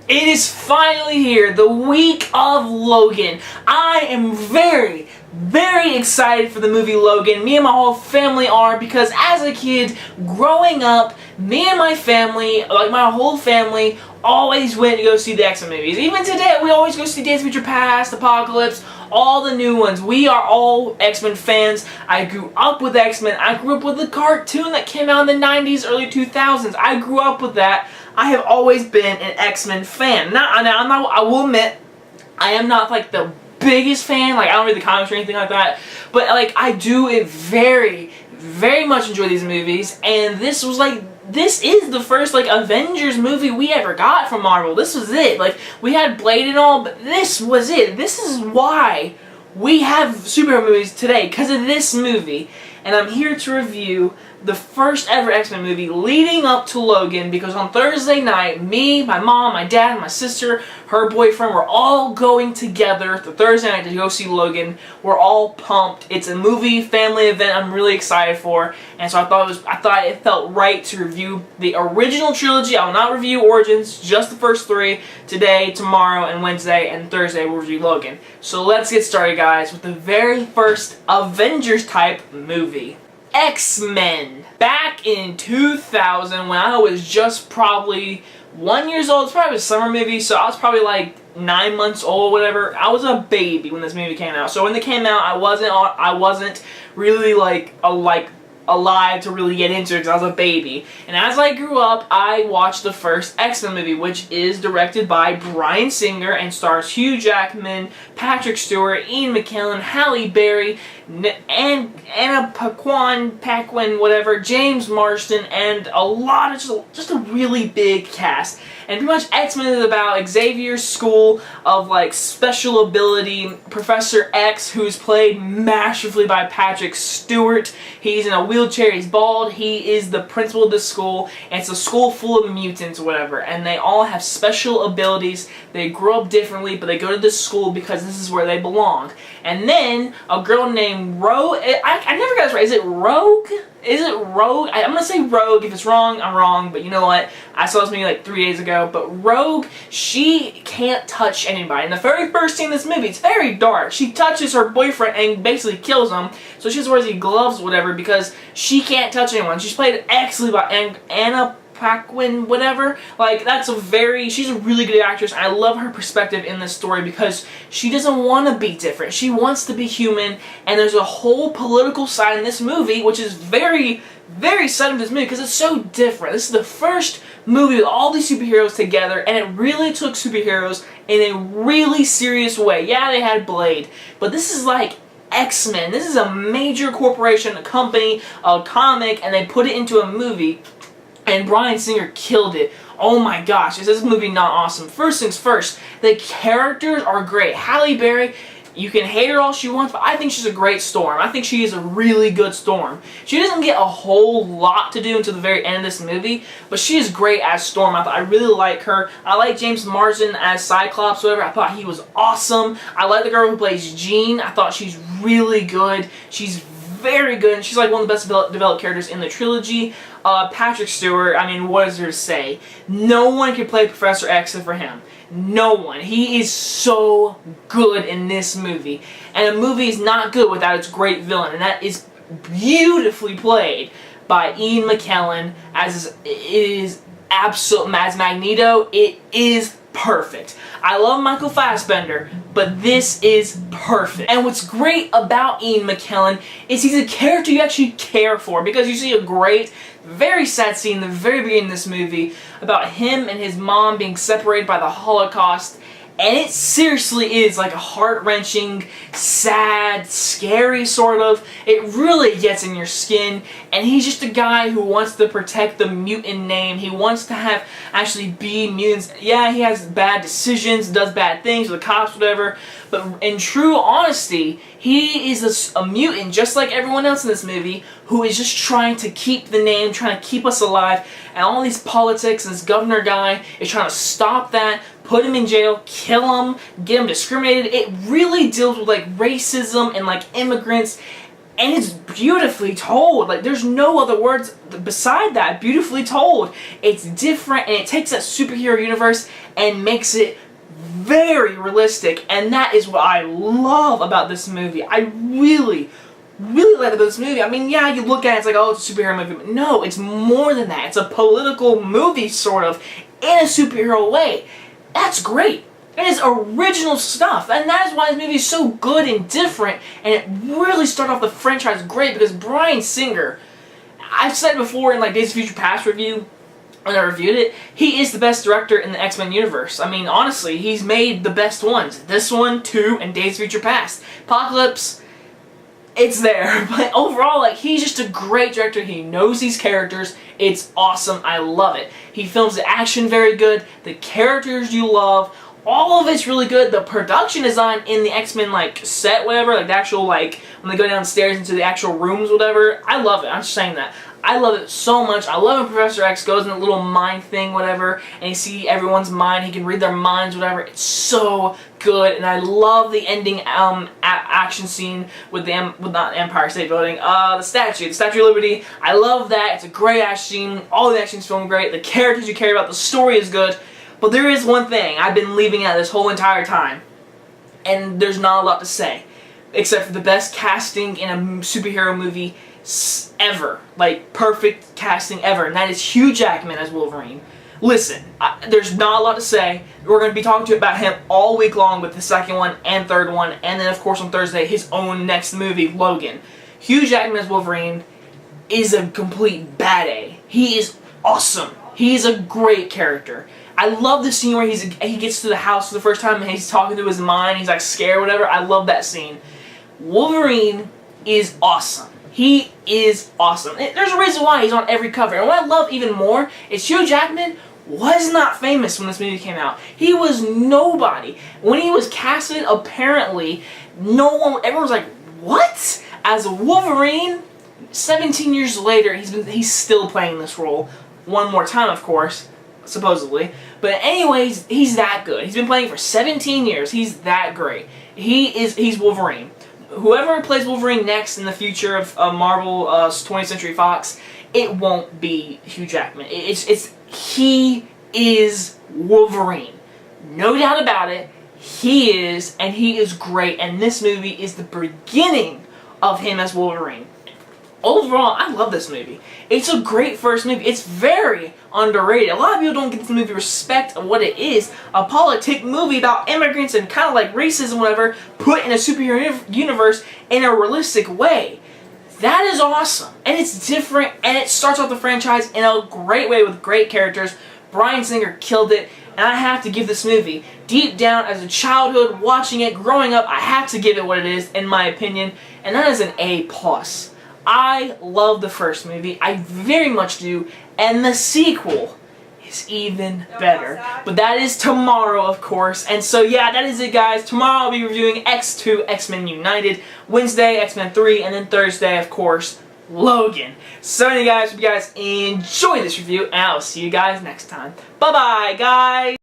It is finally here, the week of Logan. I am very excited for the movie Logan. Me and my whole family are, because as a kid, growing up, me and my family, like my whole family, always went to go see the X-Men movies. Even today, we always go see Days of Future Past, Apocalypse, all the new ones. We are all X-Men fans. I grew up with X-Men. I grew up with the cartoon that came out in the 90s, early 2000s. I grew up with that. I have always been an X-Men fan. I will admit, I am not like the biggest fan. Like, I don't read the comics or anything like that. But like, I do very much enjoy these movies. And this is the first like Avengers movie we ever got from Marvel. This was it. Like, we had Blade and all, but this was it. This is why we have superhero movies today, because of this movie. And I'm here to review the first ever X-Men movie leading up to Logan, because on Thursday night, me, my mom, my dad, my sister, her boyfriend, we're all going together the Thursday night to go see Logan. We're all pumped. It's a movie family event I'm really excited for, and so I thought it felt right to review the original trilogy. I will not review Origins, just the first three. Today, tomorrow, and Wednesday, and Thursday we'll review Logan. So let's get started, guys, with the very first Avengers type movie. X-Men. Back in 2000, when I was just probably 1 year old, it's probably a summer movie, so I was probably like 9 months old, whatever. I was a baby when this movie came out. So when it came out, I wasn't really alive to really get into it, because I was a baby. And as I grew up, I watched the first X-Men movie, which is directed by Bryan Singer and stars Hugh Jackman, Patrick Stewart, Ian McKellen, Halle Berry, Anna Paquin, whatever, James Marsden, and a lot of just a really big cast. And pretty much X-Men is about Xavier's school of like special ability, Professor X, who's played masterfully by Patrick Stewart. He's in a wheelchair, he's bald, he is the principal of the school, and it's a school full of mutants or whatever, and they all have special abilities. They grow up differently, but they go to this school because this is where they belong. And then a girl named Rogue, I never got this right, is it Rogue? Is it Rogue? I'm going to say Rogue. If it's wrong, I'm wrong, but you know what? I saw this movie like 3 days ago, but Rogue, she can't touch anybody. In the very first scene in this movie, it's very dark. She touches her boyfriend and basically kills him, so she just wears these gloves or whatever because she can't touch anyone. She's played excellently by Anna Paquin, whatever. Like, she's a really good actress. I love her perspective in this story because she doesn't want to be different. She wants to be human, and there's a whole political side in this movie, which is very sudden of this movie because it's so different. This is the first movie with all these superheroes together, and it really took superheroes in a really serious way. Yeah, they had Blade, but this is like X-Men. This is a major corporation, a company, a comic, and they put it into a movie. And Bryan Singer killed it. Oh my gosh, is this movie not awesome? First things first, the characters are great. Halle Berry, you can hate her all she wants, but I think she's a great Storm. I think she is a really good Storm. She doesn't get a whole lot to do until the very end of this movie, but she is great as Storm. I really like her. I like James Marsden as Cyclops, whatever. I thought he was awesome. I like the girl who plays Jean. I thought she's really good. She's very good, and she's like one of the best developed characters in the trilogy. Patrick Stewart, I mean, what is there to say? No one can play Professor X except for him. No one. He is so good in this movie. And a movie is not good without its great villain, and that is beautifully played by Ian McKellen as Magneto. It is perfect. I love Michael Fassbender, but this is perfect. And what's great about Ian McKellen is he's a character you actually care for, because you see a great, very sad scene in the very beginning of this movie about him and his mom being separated by the Holocaust. And it seriously is like a heart-wrenching, sad, scary sort of. It really gets in your skin. And he's just a guy who wants to protect the mutant name. He wants to actually be mutants. Yeah, he has bad decisions, does bad things with the cops, whatever. But in true honesty, he is a mutant, just like everyone else in this movie, who is just trying to keep the name, trying to keep us alive. And all these politics, and this governor guy is trying to stop that, put him in jail, kill him, get him discriminated. It really deals with like racism and like immigrants. And it's beautifully told. Like, there's no other words beside that. Beautifully told. It's different, and it takes that superhero universe and makes it very realistic. And that is what I love about this movie. I really like about this movie. I mean, yeah, you look at it, it's like, oh, it's a superhero movie. But no, it's more than that. It's a political movie, sort of, in a superhero way. That's great. It is original stuff, and that is why this movie is so good and different, and it really started off the franchise great, because Bryan Singer, I've said before in like Days of Future Past review, when I reviewed it, he is the best director in the X-Men universe. I mean, honestly, he's made the best ones. This one, 2, and Days of Future Past. Apocalypse, it's there, but overall, like, he's just a great director. He knows these characters. It's awesome. I love it. He films the action very good, the characters you love. All of it's really good. The production design in the X-Men, like, set, whatever, like, the actual, like, when they go downstairs into the actual rooms, whatever, I love it. I'm just saying that. I love it so much. I love when Professor X goes in a little mind thing, whatever, and you see everyone's mind. He can read their minds, whatever. It's so good, and I love the ending action scene with not Empire State Building, the Statue of Liberty. I love that. It's a great action scene. All the action's filmed great. The characters you care about. The story is good. But there is one thing I've been leaving out this whole entire time, and there's not a lot to say, except for the best casting in a superhero movie ever. Like, perfect casting ever, and that is Hugh Jackman as Wolverine. Listen, there's not a lot to say. We're going to be talking about him all week long with the second one and third one, and then, of course, on Thursday, his own next movie, Logan. Hugh Jackman as Wolverine is a complete bad A. He is awesome. He's a great character. I love the scene where he gets to the house for the first time and he's talking to his mind, he's like scared, whatever. I love that scene. Wolverine is awesome. He is awesome. There's a reason why he's on every cover. And what I love even more is Hugh Jackman was not famous when this movie came out. He was nobody. When he was casted, apparently, everyone was like, what? As Wolverine, 17 years later, he's still playing this role. One more time, of course, supposedly. But anyways, he's that good. He's been playing for 17 years. He's that great. He's Wolverine. Whoever plays Wolverine next in the future of Marvel 20th Century Fox, it won't be Hugh Jackman. He is Wolverine. No doubt about it. He is, and he is great. And this movie is the beginning of him as Wolverine. Overall, I love this movie. It's a great first movie. It's very underrated. A lot of people don't give this movie respect of what it is. A politic movie about immigrants and kind of like racism, whatever, put in a superhero universe in a realistic way. That is awesome. And it's different, and it starts off the franchise in a great way with great characters. Bryan Singer killed it, and I have to give this movie, deep down as a childhood, watching it, growing up, I have to give it what it is, in my opinion, and that is an A+. I love the first movie, I very much do, and the sequel is even better. But that is tomorrow, of course, and so yeah, that is it, guys. Tomorrow I'll be reviewing X2, X-Men United, Wednesday, X-Men 3, and then Thursday, of course, Logan. So anyway, guys, hope you guys enjoyed this review, and I'll see you guys next time. Bye-bye, guys!